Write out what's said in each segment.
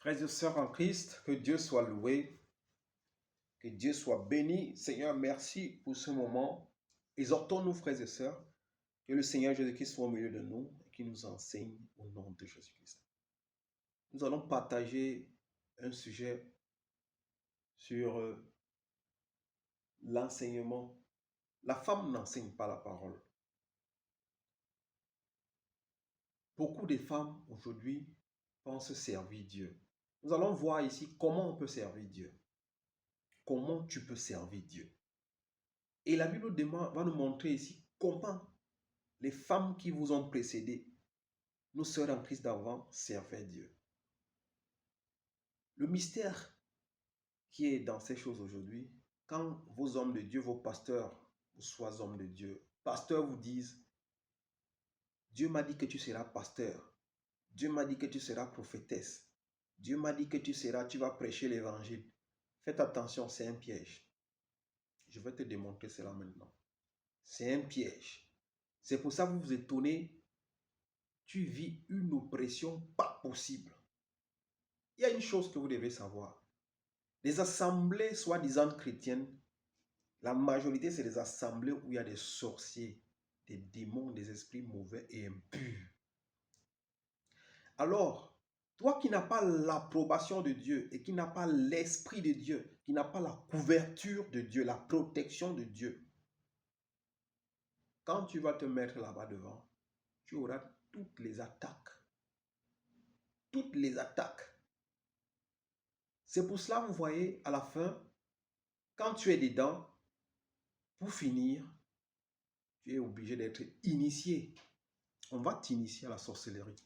Frères et sœurs en Christ, que Dieu soit loué, que Dieu soit béni. Seigneur, merci pour ce moment. Exhortons-nous, frères et sœurs, que le Seigneur Jésus-Christ soit au milieu de nous et qu'il nous enseigne au nom de Jésus-Christ. Nous allons partager un sujet sur l'enseignement. La femme n'enseigne pas la parole. Beaucoup de femmes aujourd'hui pensent servir Dieu. Nous allons voir ici comment on peut servir Dieu. Comment tu peux servir Dieu. Et la Bible va nous montrer ici comment les femmes qui vous ont précédé, nos sœurs en Christ d'avant, servaient Dieu. Le mystère qui est dans ces choses aujourd'hui, quand vos hommes de Dieu, vos pasteurs, vous soyez hommes de Dieu, pasteurs vous disent, Dieu m'a dit que tu seras pasteur, Dieu m'a dit que tu seras prophétesse, Dieu m'a dit que tu vas prêcher l'évangile. Faites attention, c'est un piège. Je vais te démontrer cela maintenant. C'est un piège. C'est pour ça que vous vous étonnez, tu vis une oppression pas possible. Il y a une chose que vous devez savoir. Les assemblées soi-disant chrétiennes, la majorité, c'est des assemblées où il y a des sorciers, des démons, des esprits mauvais et impurs. Alors, toi qui n'as pas l'approbation de Dieu et qui n'as pas l'esprit de Dieu, qui n'as pas la couverture de Dieu, la protection de Dieu, quand tu vas te mettre là-bas devant, tu auras toutes les attaques. Toutes les attaques. C'est pour cela, vous voyez, à la fin, quand tu es dedans, pour finir, tu es obligé d'être initié. On va t'initier à la sorcellerie.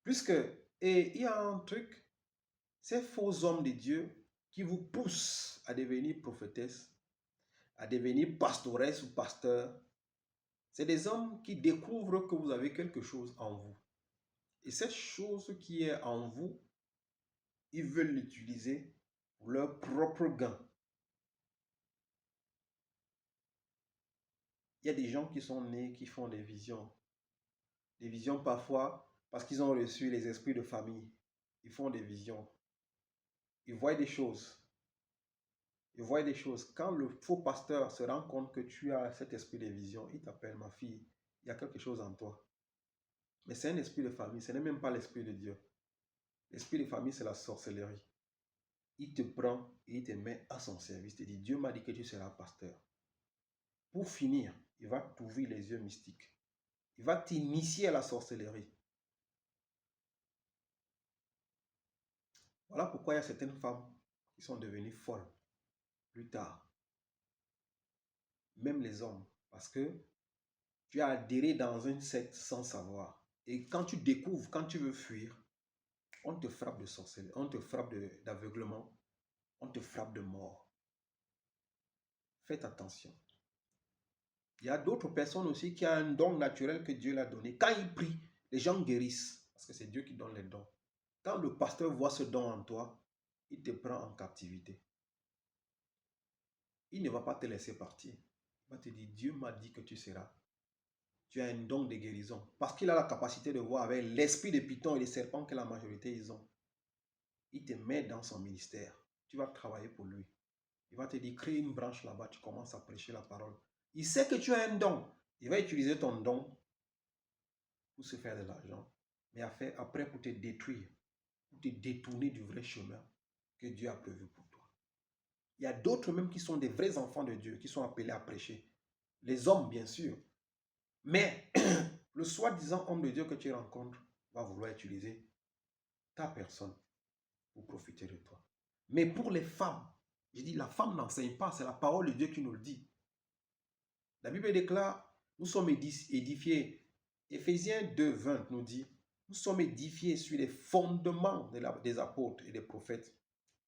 Puisque, et il y a un truc, ces faux hommes de Dieu qui vous poussent à devenir prophétesse, à devenir pastoresse ou pasteur, c'est des hommes qui découvrent que vous avez quelque chose en vous. Et cette chose qui est en vous, ils veulent l'utiliser pour leur propre gain. Il y a des gens qui sont nés, qui font des visions. Des visions parfois parce qu'ils ont reçu les esprits de famille. Ils font des visions. Ils voient des choses. Ils voient des choses. Quand le faux pasteur se rend compte que tu as cet esprit de vision, il t'appelle, ma fille, il y a quelque chose en toi. Mais c'est un esprit de famille, ce n'est même pas l'esprit de Dieu. L'esprit de famille, c'est la sorcellerie. Il te prend et il te met à son service. Il te dit, Dieu m'a dit que tu seras pasteur. Pour finir, il va t'ouvrir les yeux mystiques. Il va t'initier à la sorcellerie. Voilà pourquoi il y a certaines femmes qui sont devenues folles plus tard. Même les hommes. Parce que tu as adhéré dans une secte sans savoir. Et quand tu découvres, quand tu veux fuir, on te frappe de sorcellerie, on te frappe d'aveuglement, on te frappe de mort. Faites attention. Il y a d'autres personnes aussi qui ont un don naturel que Dieu l'a donné. Quand ils prient, les gens guérissent. Parce que c'est Dieu qui donne les dons. Quand le pasteur voit ce don en toi, il te prend en captivité. Il ne va pas te laisser partir. Il va te dire, Dieu m'a dit que tu seras. Tu as un don de guérison. Parce qu'il a la capacité de voir avec l'esprit de python et des serpents que la majorité ils ont. Il te met dans son ministère. Tu vas travailler pour lui. Il va te dire, crée une branche là-bas, tu commences à prêcher la parole. Il sait que tu as un don. Il va utiliser ton don pour se faire de l'argent. Mais après pour te détruire, pour te détourner du vrai chemin que Dieu a prévu pour toi. Il y a d'autres même qui sont des vrais enfants de Dieu, qui sont appelés à prêcher. Les hommes, bien sûr. Mais le soi-disant homme de Dieu que tu rencontres va vouloir utiliser ta personne pour profiter de toi. Mais pour les femmes, je dis, la femme n'enseigne pas, c'est la parole de Dieu qui nous le dit. La Bible déclare, nous sommes édifiés. Éphésiens 2, 20 nous dit, nous sommes édifiés sur les fondements des apôtres et des prophètes,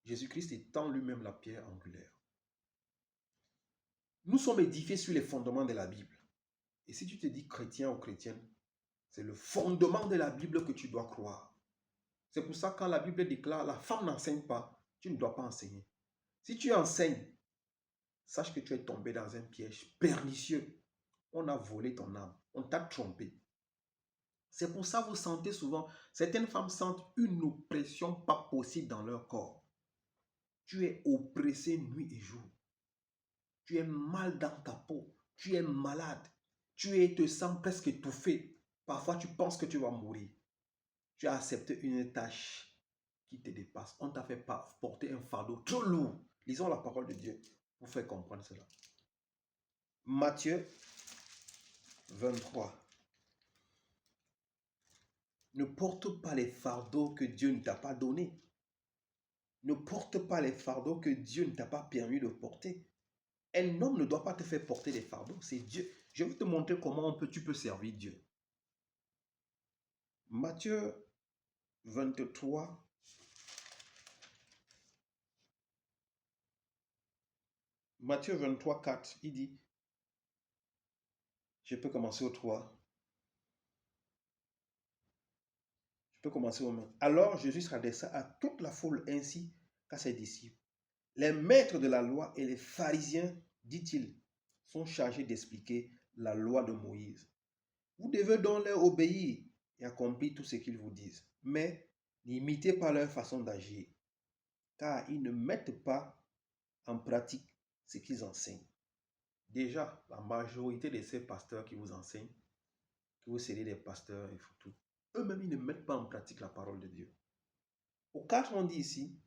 Jésus-Christ étant lui-même la pierre angulaire. Nous sommes édifiés sur les fondements de la Bible. Et si tu te dis chrétien ou chrétienne, c'est le fondement de la Bible que tu dois croire. C'est pour ça que quand la Bible déclare, la femme n'enseigne pas, tu ne dois pas enseigner. Si tu enseignes, sache que tu es tombé dans un piège pernicieux. On a volé ton âme, on t'a trompé. C'est pour ça que vous sentez souvent, certaines femmes sentent une oppression pas possible dans leur corps. Tu es oppressé nuit et jour. Tu es mal dans ta peau. Tu es malade. Tu te sens presque étouffé. Parfois, tu penses que tu vas mourir. Tu as accepté une tâche qui te dépasse. On t'a fait porter un fardeau trop lourd. Lisons la parole de Dieu pour faire comprendre cela. Matthieu 23. Ne porte pas les fardeaux que Dieu ne t'a pas donnés. Ne porte pas les fardeaux que Dieu ne t'a pas permis de porter. Un homme ne doit pas te faire porter des fardeaux, c'est Dieu. Je vais te montrer comment tu peux servir Dieu. Matthieu 23. Matthieu 23, 4, il dit, je peux commencer au 3. Je peux commencer au 1. Alors Jésus s'adressa à toute la foule ainsi qu'à ses disciples. Les maîtres de la loi et les pharisiens, dit-il, sont chargés d'expliquer la loi de Moïse. Vous devez donc leur obéir et accomplir tout ce qu'ils vous disent. Mais n'imitez pas leur façon d'agir, car ils ne mettent pas en pratique ce qu'ils enseignent. Déjà, la majorité de ces pasteurs qui vous enseignent, que vous serez des pasteurs et tout, eux-mêmes, ils ne mettent pas en pratique la parole de Dieu. Au 4, on dit ici,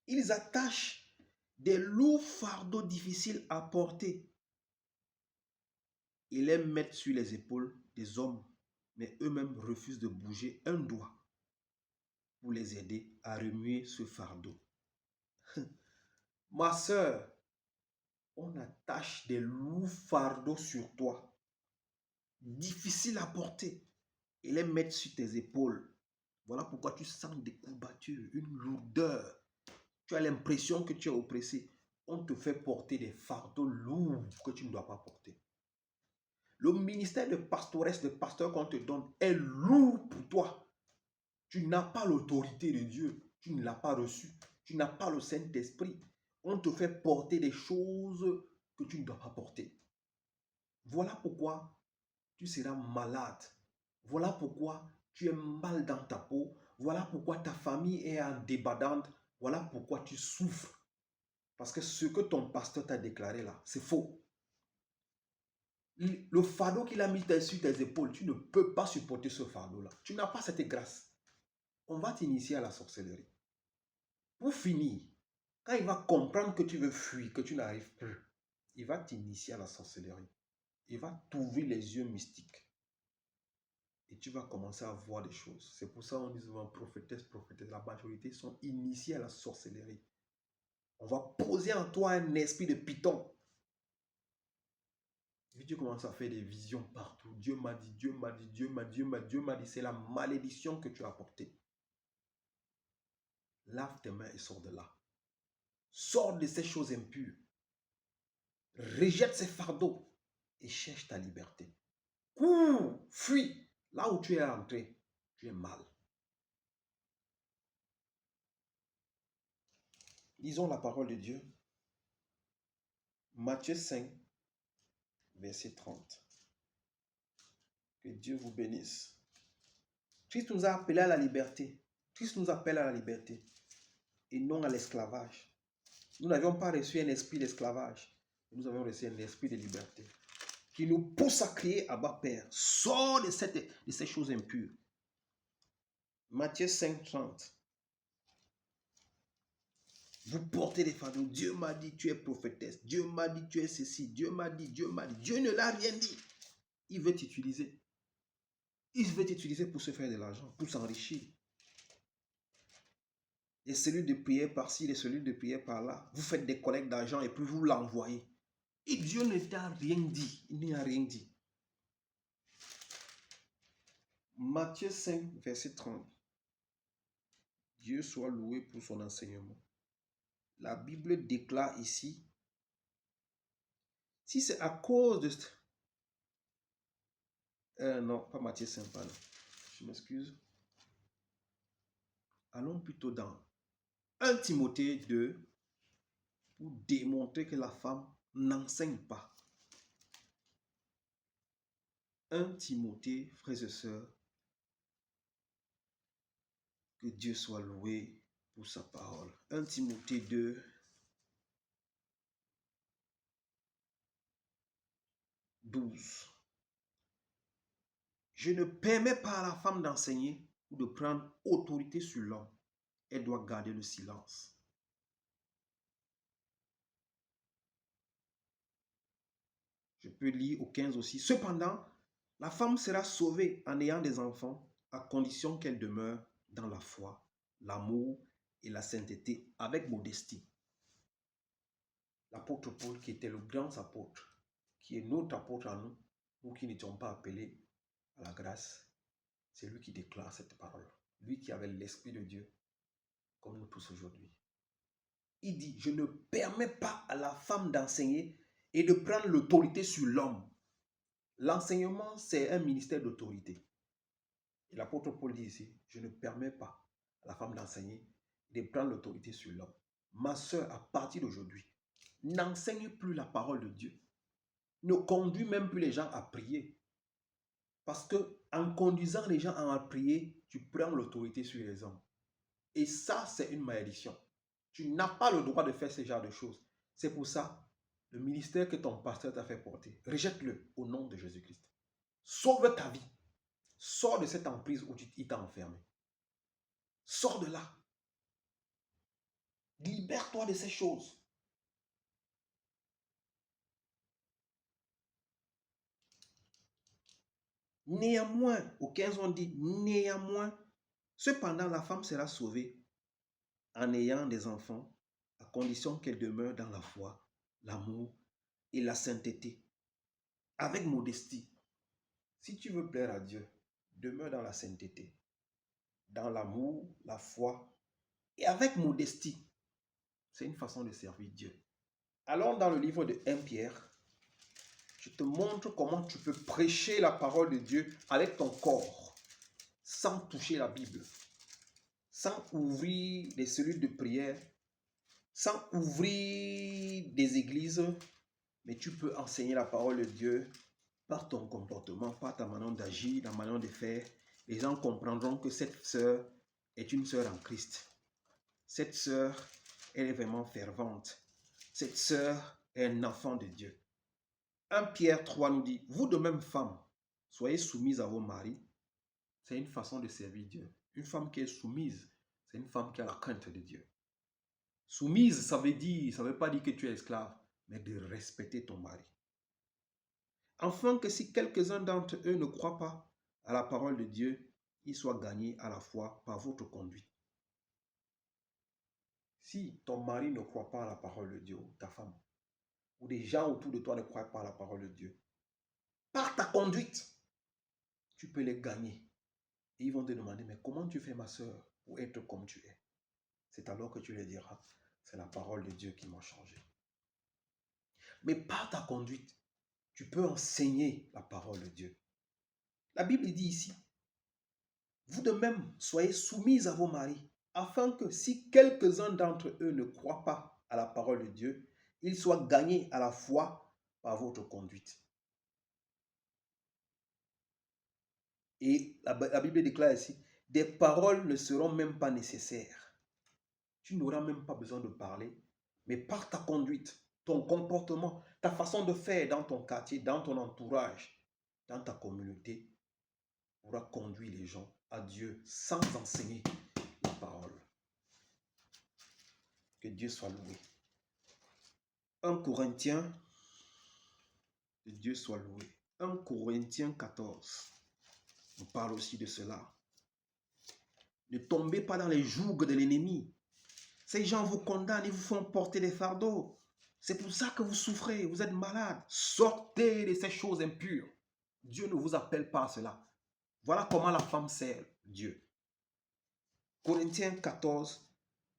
ils attachent des lourds fardeaux difficiles à porter et les mettent sur les épaules des hommes, mais eux-mêmes refusent de bouger un doigt pour les aider à remuer ce fardeau. Ma soeur, on attache des lourds fardeaux sur toi, difficiles à porter, et les mettre sur tes épaules. Voilà pourquoi tu sens des courbatures, une lourdeur. Tu as l'impression que tu es oppressé. On te fait porter des fardeaux lourds que tu ne dois pas porter. Le ministère de pastoresse, de pasteur qu'on te donne est lourd pour toi. Tu n'as pas l'autorité de Dieu. Tu ne l'as pas reçu. Tu n'as pas le Saint-Esprit. On te fait porter des choses que tu ne dois pas porter. Voilà pourquoi tu seras malade. Voilà pourquoi tu es mal dans ta peau. Voilà pourquoi ta famille est en débandade. Voilà pourquoi tu souffres. Parce que ce que ton pasteur t'a déclaré là, c'est faux. Le fardeau qu'il a mis sur tes épaules, tu ne peux pas supporter ce fardeau-là. Tu n'as pas cette grâce. On va t'initier à la sorcellerie. Pour finir, quand il va comprendre que tu veux fuir, que tu n'arrives plus, il va t'initier à la sorcellerie. Il va t'ouvrir les yeux mystiques. Et tu vas commencer à voir des choses. C'est pour ça qu'on dit souvent prophétesse, prophétesse. La majorité sont initiés à la sorcellerie. On va poser en toi un esprit de python. Et puis tu commences à faire des visions partout. Dieu m'a dit, Dieu m'a dit, Dieu m'a dit, Dieu m'a dit. C'est la malédiction que tu as portée. Lave tes mains et sors de là. Sors de ces choses impures. Rejette ces fardeaux et cherche ta liberté. Cours, fuis. Là où tu es rentré, tu es mal. Lisons la parole de Dieu. Matthieu 5, verset 30. Que Dieu vous bénisse. Christ nous a appelés à la liberté. Christ nous appelle à la liberté et non à l'esclavage. Nous n'avions pas reçu un esprit d'esclavage. Nous avons reçu un esprit de liberté qui nous pousse à crier à bas Père. Sors de ces choses impures. Matthieu 5, 30. Vous portez des fardeaux. Dieu m'a dit, tu es prophétesse. Dieu m'a dit, tu es ceci. Dieu m'a dit, Dieu m'a dit. Dieu ne l'a rien dit. Il veut t'utiliser. Il veut t'utiliser pour se faire de l'argent, pour s'enrichir. Les cellules de prière par-ci, les cellules de prière par-là. Vous faites des collectes d'argent et puis vous l'envoyez. Et Dieu ne t'a rien dit. Il n'y a rien dit. Matthieu 5, verset 30. Dieu soit loué pour son enseignement. La Bible déclare ici, si c'est à cause de... non, pas Matthieu 5, pardon. Je m'excuse. Allons plutôt dans 1 Timothée 2 pour démontrer que la femme n'enseigne pas. 1 Timothée, frères et sœurs, Que Dieu soit loué pour sa parole. 1 Timothée 2, 12. Je ne permets pas à la femme d'enseigner ou de prendre autorité sur l'homme. Elle doit garder le silence. Je peux lire au 15 aussi. Cependant, la femme sera sauvée en ayant des enfants, à condition qu'elle demeure dans la foi, l'amour et la sainteté avec modestie. L'apôtre Paul, qui était le grand apôtre, qui est notre apôtre à nous, nous qui n'étions pas appelés à la grâce, c'est lui qui déclare cette parole. Lui qui avait l'Esprit de Dieu, comme nous tous aujourd'hui. Il dit, je ne permets pas à la femme d'enseigner et de prendre l'autorité sur l'homme. L'enseignement, c'est un ministère d'autorité. Et l'apôtre Paul dit ici, je ne permets pas à la femme d'enseigner et de prendre l'autorité sur l'homme. Ma soeur, à partir d'aujourd'hui, n'enseigne plus la parole de Dieu. Ne conduis même plus les gens à prier. Parce que en conduisant les gens à prier, tu prends l'autorité sur les hommes. Et ça, c'est une malédiction. Tu n'as pas le droit de faire ce genre de choses. C'est pour ça, le ministère que ton pasteur t'a fait porter, rejette-le au nom de Jésus-Christ. Sauve ta vie. Sors de cette emprise où il t'a enfermé. Sors de là. Libère-toi de ces choses. Néanmoins, au 15 on dit, néanmoins, cependant la femme sera sauvée en ayant des enfants, à condition qu'elle demeure dans la foi, l'amour et la sainteté, avec modestie. Si tu veux plaire à Dieu, demeure dans la sainteté, dans l'amour, la foi et avec modestie. C'est une façon de servir Dieu. Allons dans le livre de 1 Pierre. Je te montre comment tu peux prêcher la parole de Dieu avec ton corps, sans toucher la Bible, sans ouvrir des cellules de prière, sans ouvrir des églises, mais tu peux enseigner la parole de Dieu par ton comportement, par ta manière d'agir, ta manière de faire. Les gens comprendront que cette sœur est une sœur en Christ. Cette sœur, elle est vraiment fervente. Cette sœur est un enfant de Dieu. 1 Pierre 3 nous dit, vous de même femmes, soyez soumises à vos maris. C'est une façon de servir Dieu. Une femme qui est soumise, c'est une femme qui a la crainte de Dieu. Soumise, ça veut pas dire que tu es esclave, mais de respecter ton mari. Afin que si quelques-uns d'entre eux ne croient pas à la parole de Dieu, ils soient gagnés à la fois par votre conduite. Si ton mari ne croit pas à la parole de Dieu, ta femme, ou des gens autour de toi ne croient pas à la parole de Dieu, par ta conduite, tu peux les gagner. Et ils vont te demander, mais comment tu fais ma soeur pour être comme tu es? C'est alors que tu leur diras, c'est la parole de Dieu qui m'a changé. Mais par ta conduite, tu peux enseigner la parole de Dieu. La Bible dit ici, vous de même, soyez soumises à vos maris, afin que si quelques-uns d'entre eux ne croient pas à la parole de Dieu, ils soient gagnés à la foi par votre conduite. Et la Bible déclare ici, des paroles ne seront même pas nécessaires. Tu n'auras même pas besoin de parler, mais par ta conduite, ton comportement, ta façon de faire dans ton quartier, dans ton entourage, dans ta communauté, pourra conduire les gens à Dieu sans enseigner la parole. Que Dieu soit loué. 1 Corinthiens, que Dieu soit loué. 1 Corinthiens 14, on parle aussi de cela. Ne tombez pas dans les jougs de l'ennemi. Ces gens vous condamnent, ils vous font porter des fardeaux. C'est pour ça que vous souffrez, vous êtes malade. Sortez de ces choses impures. Dieu ne vous appelle pas à cela. Voilà comment la femme sert Dieu. Corinthiens 14,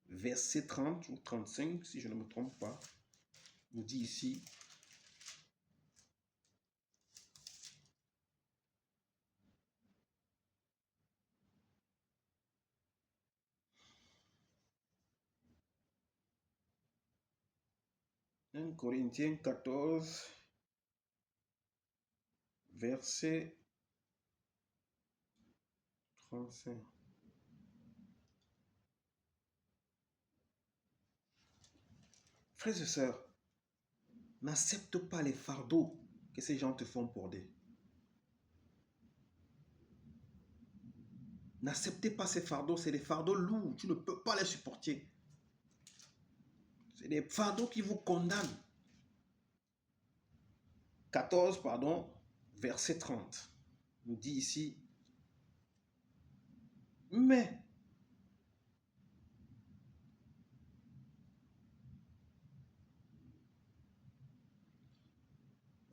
verset 30 ou 35, si je ne me trompe pas, nous dit ici, Corinthiens 14, verset 35. Frères et sœurs, n'accepte pas les fardeaux que ces gens te font porter. N'acceptez pas ces fardeaux, c'est des fardeaux lourds, tu ne peux pas les supporter. C'est des fardeaux qui vous condamnent. 14, verset 30, nous dit ici, mais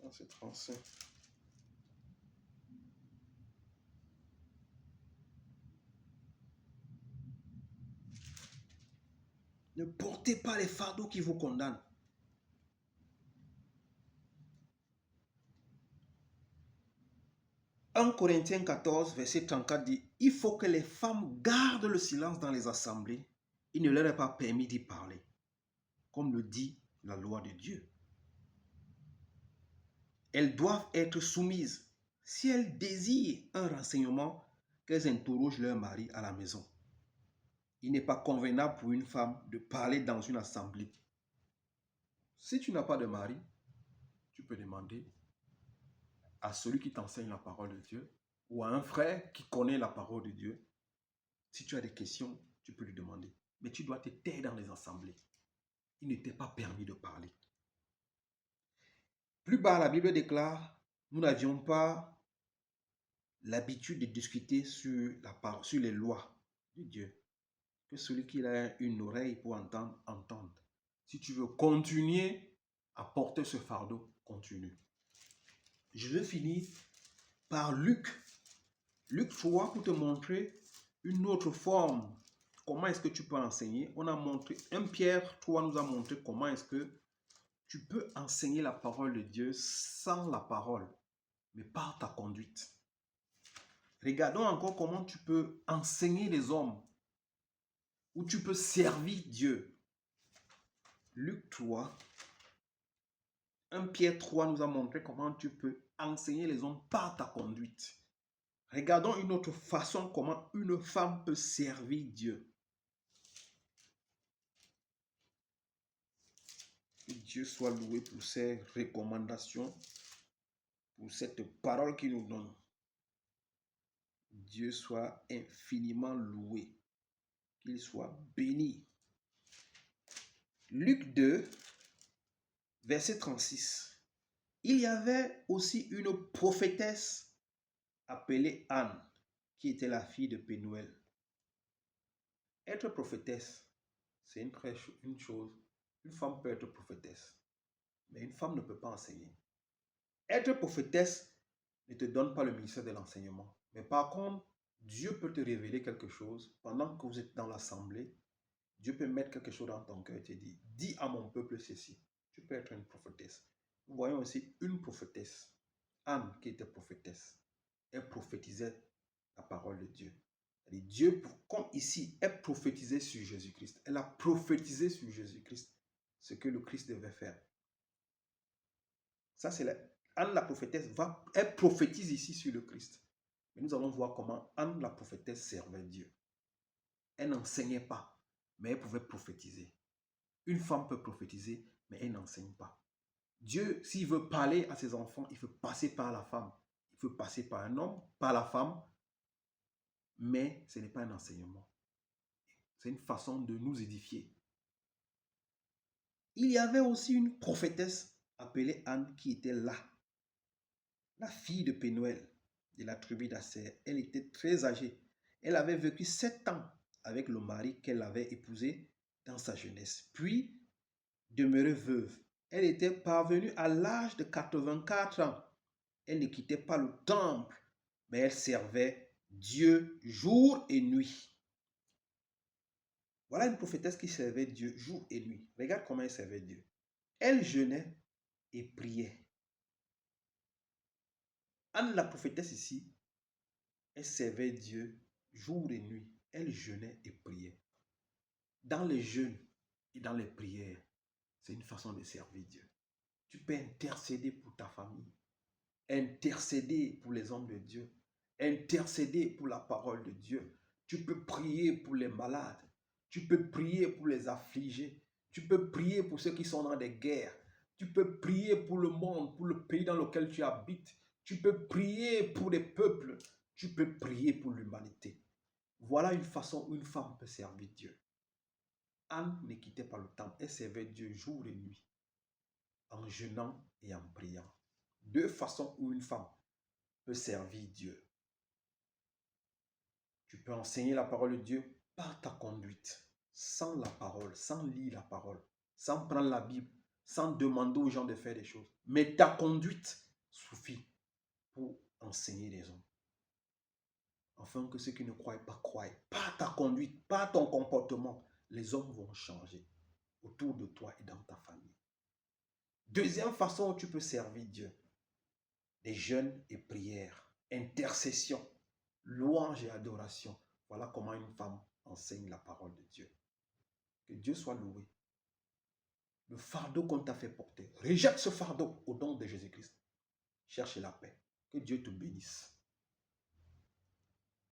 verset 35. Ne portez pas les fardeaux qui vous condamnent. 1 Corinthiens 14, verset 34 dit, il faut que les femmes gardent le silence dans les assemblées. Il ne leur est pas permis d'y parler, comme le dit la loi de Dieu. Elles doivent être soumises. Si elles désirent un renseignement, qu'elles interrogent leur mari à la maison. Il n'est pas convenable pour une femme de parler dans une assemblée. Si tu n'as pas de mari, tu peux demander à celui qui t'enseigne la parole de Dieu ou à un frère qui connaît la parole de Dieu. Si tu as des questions, tu peux lui demander. Mais tu dois te taire dans les assemblées. Il ne t'est pas permis de parler. Plus bas, la Bible déclare, nous n'avions pas l'habitude de discuter sur les lois de Dieu. Que celui qui a une oreille pour entendre, entende. Si tu veux continuer à porter ce fardeau, continue. Je vais finir par Luc 3 pour te montrer une autre forme. Comment est-ce que tu peux enseigner? On a montré, 1 Pierre 3 nous a montré comment est-ce que tu peux enseigner la parole de Dieu sans la parole, mais par ta conduite. Regardons encore comment tu peux enseigner les hommes, où tu peux servir Dieu. Luc 3, 1 Pierre 3 nous a montré comment tu peux enseigner les hommes par ta conduite. Regardons une autre façon comment une femme peut servir Dieu. Que Dieu soit loué pour ses recommandations, pour cette parole qu'il nous donne. Dieu soit infiniment loué, qu'il soit béni. Luc 2, verset 36. Il y avait aussi une prophétesse appelée Anne, qui était la fille de Pénuel. Être prophétesse, c'est une chose. Une femme peut être prophétesse, mais une femme ne peut pas enseigner. Être prophétesse ne te donne pas le ministère de l'enseignement. Mais par contre, Dieu peut te révéler quelque chose pendant que vous êtes dans l'assemblée. Dieu peut mettre quelque chose dans ton cœur et te dire, dis à mon peuple ceci. Tu peux être une prophétesse. Nous voyons aussi une prophétesse, Anne, qui était prophétesse. Elle prophétisait la parole de Dieu. Et Dieu, comme ici, elle prophétisait sur Jésus-Christ. Elle a prophétisé sur Jésus-Christ ce que le Christ devait faire. Ça, c'est Anne la prophétesse, elle prophétise ici sur le Christ. Mais nous allons voir comment Anne la prophétesse servait Dieu. Elle n'enseignait pas, mais elle pouvait prophétiser. Une femme peut prophétiser, mais elle n'enseigne pas. Dieu, s'il veut parler à ses enfants, il faut passer par la femme. Il faut passer par un homme, par la femme, mais ce n'est pas un enseignement. C'est une façon de nous édifier. Il y avait aussi une prophétesse appelée Anne qui était là, la fille de Pénuel, de la tribu d'Aser. Elle était très âgée. Elle avait vécu 7 ans avec le mari qu'elle avait épousé dans sa jeunesse, puis demeurée veuve. Elle était parvenue à l'âge de 84 ans. Elle ne quittait pas le temple, mais elle servait Dieu jour et nuit. Voilà une prophétesse qui servait Dieu jour et nuit. Regarde comment elle servait Dieu. Elle jeûnait et priait. Anne, la prophétesse ici, elle servait Dieu jour et nuit. Elle jeûnait et priait. Dans les jeûnes et dans les prières, c'est une façon de servir Dieu. Tu peux intercéder pour ta famille, intercéder pour les hommes de Dieu, intercéder pour la parole de Dieu. Tu peux prier pour les malades, tu peux prier pour les affligés, Tu peux prier pour ceux qui sont dans des guerres. Tu peux prier pour le monde, pour le pays dans lequel tu habites. Tu peux prier pour les peuples. Tu peux prier pour l'humanité. Voilà une façon où une femme peut servir Dieu. Anne ne quittait pas le temple. Elle servait Dieu jour et nuit, en jeûnant et en priant. Deux façons où une femme peut servir Dieu. Tu peux enseigner la parole de Dieu par ta conduite, sans la parole, sans lire la parole, sans prendre la Bible, sans demander aux gens de faire des choses. Mais ta conduite suffit pour enseigner les hommes. Afin que ceux qui ne croient pas croient. Par ta conduite, par ton comportement, les hommes vont changer autour de toi et dans ta famille. Deuxième façon où tu peux servir Dieu, des jeûnes et prières, intercession, louange et adoration. Voilà comment une femme enseigne la parole de Dieu. Que Dieu soit loué. Le fardeau qu'on t'a fait porter, rejette ce fardeau au nom de Jésus-Christ. Cherche la paix. Que Dieu te bénisse.